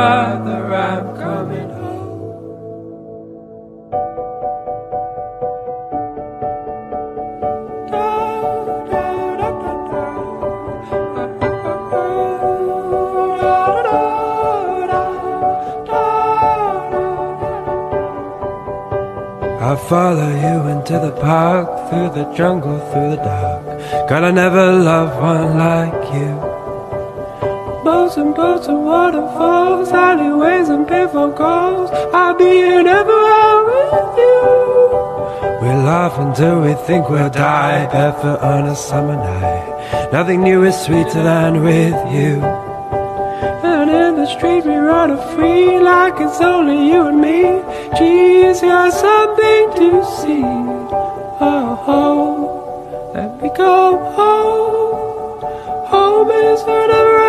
brother, I'm coming home. I'll follow you into the park, through the jungle, through the dark. God, I never loved one like you. Boats and waterfalls, alleyways and payphone calls. I'll be here everywhere with you. We'll laugh until we think we'll die, barefoot on a summer night. Nothing new is sweeter than with you. And in the street we run free, like it's only you and me. Geez, you're something to see. Oh, oh, let me go home. Home is whenever